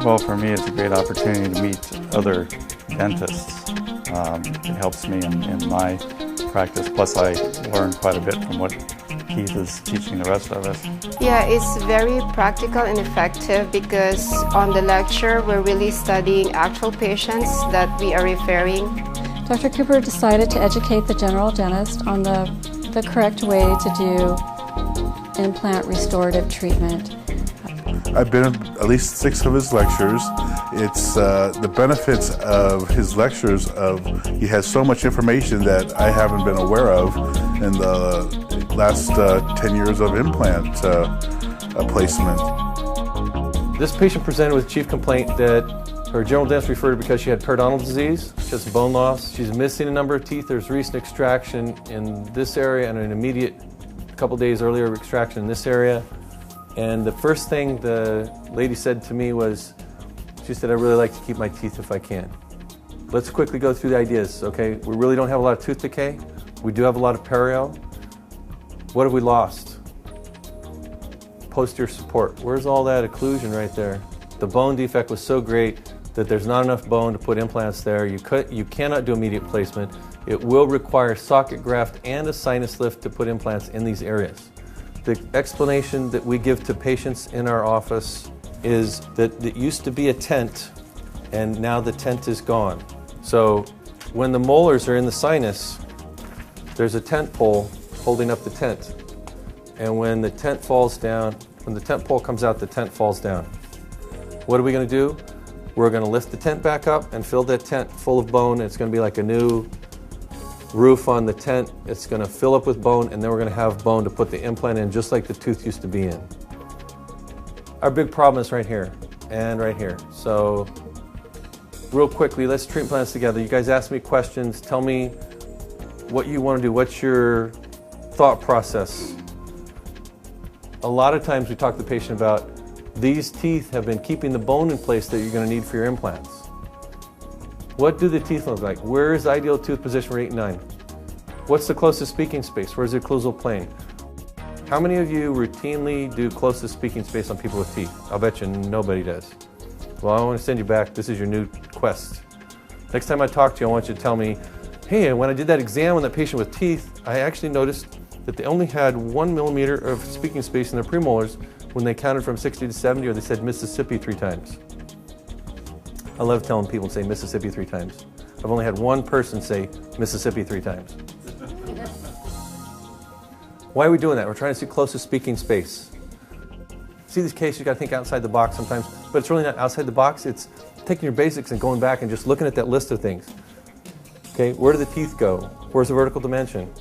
Well, for me, it's a great opportunity to meet other dentists. It helps me in my practice, plus I learn quite a bit from what Keith is teaching the rest of us. Yeah, it's very practical and effective because on the lecture we're really studying actual patients that we are referring. Dr. Cooper decided to educate the general dentist on the correct way to do implant restorative treatment. I've been at least 6 of his lectures. It's the benefits of his lectures he has so much information that I haven't been aware of in the last 10 years of implant placement. This patient presented with a chief complaint that her general dentist referred her because she had periodontal disease, she has bone loss, she's missing a number of teeth, there's recent extraction in this area and an immediate, a couple days earlier, extraction in this area. And the first thing the lady said to me was, she said, "I really like to keep my teeth if I can." Let's quickly go through the ideas, okay? We really don't have a lot of tooth decay. We do have a lot of perio. What have we lost? Posterior support. Where's all that occlusion right there? The bone defect was so great that there's not enough bone to put implants there. You cannot do immediate placement. It will require socket graft and a sinus lift to put implants in these areas. The explanation that we give to patients in our office is that it used to be a tent and now the tent is gone. So when the molars are in the sinus, there's a tent pole holding up the tent. And when the tent falls down, when the tent pole comes out, the tent falls down. What are we going to do? We're going to lift the tent back up and fill that tent full of bone. It's going to be like a new roof on the tent. It's going to fill up with bone, and then we're going to have bone to put the implant in, just like the tooth used to be in. Our big problem is right here and right here. So real quickly, let's treat implants together. You guys ask me questions. Tell me what you want to do. What's your thought process? A lot of times we talk to the patient about these teeth have been keeping the bone in place that you're going to need for your implants. What do the teeth look like? Where is the ideal tooth position for 8 and 9? What's the closest speaking space? Where's the occlusal plane? How many of you routinely do closest speaking space on people with teeth? I'll bet you nobody does. Well, I want to send you back. This is your new quest. Next time I talk to you, I want you to tell me, hey, when I did that exam on that patient with teeth, I actually noticed that they only had 1 millimeter of speaking space in their premolars when they counted from 60 to 70, or they said Mississippi 3 times. I love telling people to say Mississippi 3 times. I've only had one person say Mississippi 3 times. Why are we doing that? We're trying to see closest speaking space. See these cases, you got to think outside the box sometimes, but it's really not outside the box. It's taking your basics and going back and just looking at that list of things. Okay, where do the teeth go? Where's the vertical dimension?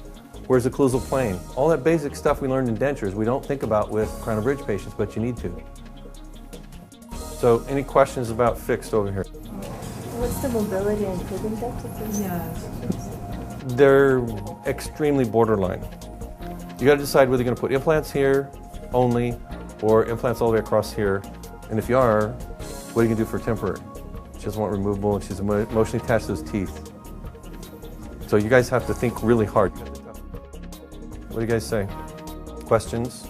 Where's the occlusal plane? All that basic stuff we learned in dentures, we don't think about with crown and bridge patients, but you need to. So, any questions about fixed over here? What's the mobility and improving dentistry? Yeah. They're extremely borderline. You got to decide whether you're going to put implants here only or implants all the way across here. And if you are, what are you going to do for temporary? She doesn't want removable and she's emotionally attached to those teeth. So you guys have to think really hard. What do you guys say? Questions?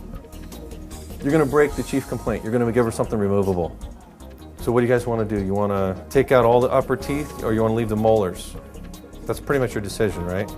You're going to break the chief complaint. You're going to give her something removable. So what do you guys want to do? You want to take out all the upper teeth or you want to leave the molars? That's pretty much your decision, right?